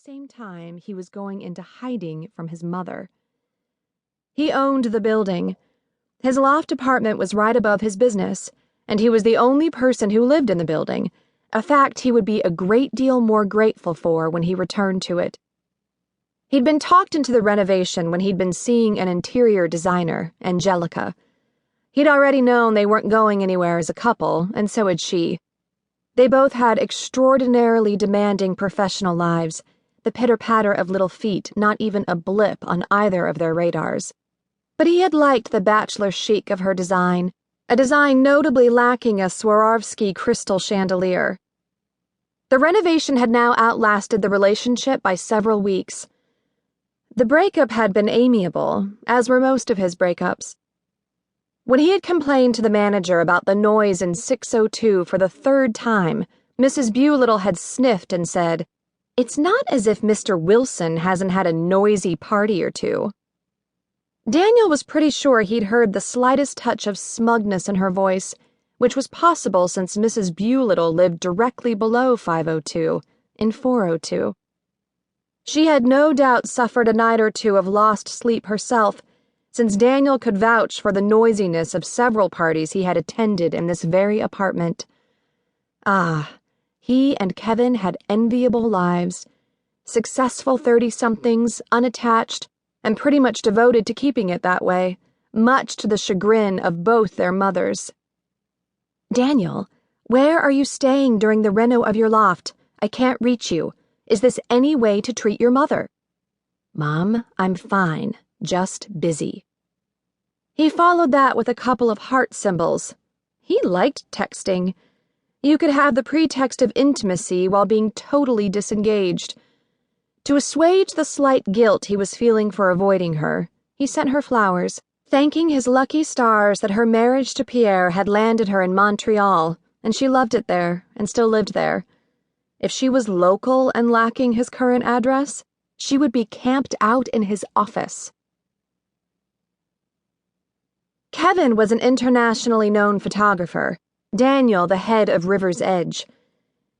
same time he was going into hiding from his mother. He owned the building. His loft apartment was right above his business, and he was the only person who lived in the building, a fact he would be a great deal more grateful for when he returned to it. He'd been talked into the renovation when he'd been seeing an interior designer, Angelica. He'd already known they weren't going anywhere as a couple, and so had she. They both had extraordinarily demanding professional lives, the pitter-patter of little feet not even a blip on either of their radars. But he had liked the bachelor chic of her design, a design notably lacking a Swarovski crystal chandelier. The renovation had now outlasted the relationship by several weeks. The breakup had been amiable, as were most of his breakups. When he had complained to the manager about the noise in 602 for the third time, Mrs. Bulittle had sniffed and said, "It's not as if Mr. Wilson hasn't had a noisy party or two." Daniel was pretty sure he'd heard the slightest touch of smugness in her voice, which was possible since Mrs. Bulittle lived directly below 502, in 402. She had no doubt suffered a night or two of lost sleep herself, since Daniel could vouch for the noisiness of several parties he had attended in this very apartment. Ah, he and Kevin had enviable lives. Successful 30-somethings, unattached, and pretty much devoted to keeping it that way, much to the chagrin of both their mothers. "Daniel, where are you staying during the reno of your loft? I can't reach you. Is this any way to treat your mother?" "Mom, I'm fine. Just busy." He followed that with a couple of heart symbols. He liked texting. You could have the pretext of intimacy while being totally disengaged. To assuage the slight guilt he was feeling for avoiding her, he sent her flowers, thanking his lucky stars that her marriage to Pierre had landed her in Montreal, and she loved it there, and still lived there. If she was local and lacking his current address, she would be camped out in his office. Kevin was an internationally known photographer, Daniel the head of River's Edge.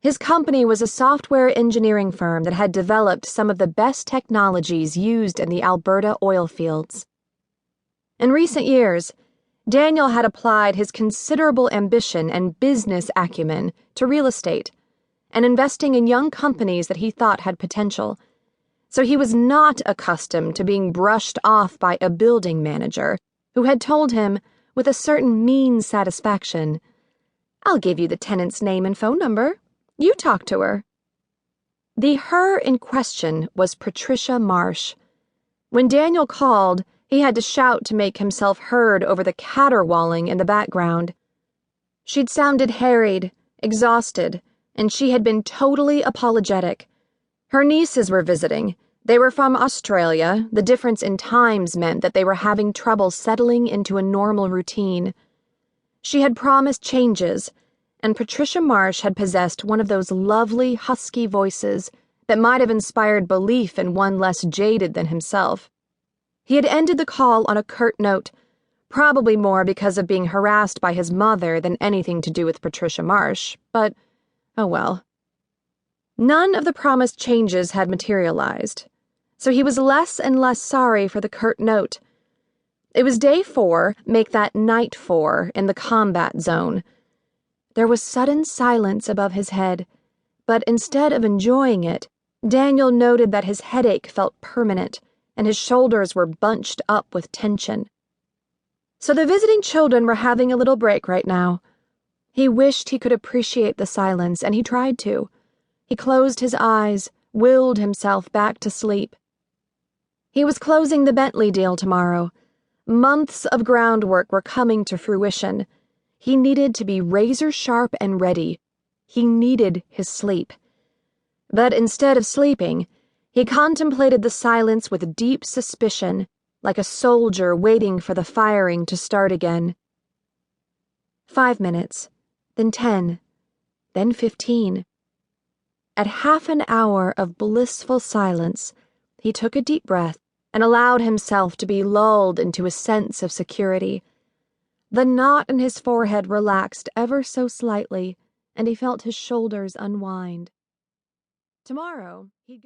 His company was a software engineering firm that had developed some of the best technologies used in the Alberta oil fields. In recent years, Daniel had applied his considerable ambition and business acumen to real estate and investing in young companies that he thought had potential, so he was not accustomed to being brushed off by a building manager who had told him, with a certain mean satisfaction, "I'll give you the tenant's name and phone number. You talk to her." The her in question was Patricia Marsh. When Daniel called, he had to shout to make himself heard over the caterwauling in the background. She'd sounded harried, exhausted, and she had been totally apologetic. Her nieces were visiting. They were from Australia. The difference in times meant that they were having trouble settling into a normal routine. She had promised changes, and Patricia Marsh had possessed one of those lovely, husky voices that might have inspired belief in one less jaded than himself. He had ended the call on a curt note, probably more because of being harassed by his mother than anything to do with Patricia Marsh, but, oh well. None of the promised changes had materialized, so he was less and less sorry for the curt note. It was day 4, make that night 4, in the combat zone. There was sudden silence above his head, but instead of enjoying it, Daniel noted that his headache felt permanent, and his shoulders were bunched up with tension. So the visiting children were having a little break right now. He wished he could appreciate the silence, and he tried to. He closed his eyes, willed himself back to sleep. He was closing the Bentley deal tomorrow. Months of groundwork were coming to fruition. He needed to be razor-sharp and ready. He needed his sleep. But instead of sleeping, he contemplated the silence with deep suspicion, like a soldier waiting for the firing to start again. 5 minutes, then 10, then 15. At half an hour of blissful silence, he took a deep breath and allowed himself to be lulled into a sense of security. The knot in his forehead relaxed ever so slightly, and he felt his shoulders unwind. Tomorrow, he'd go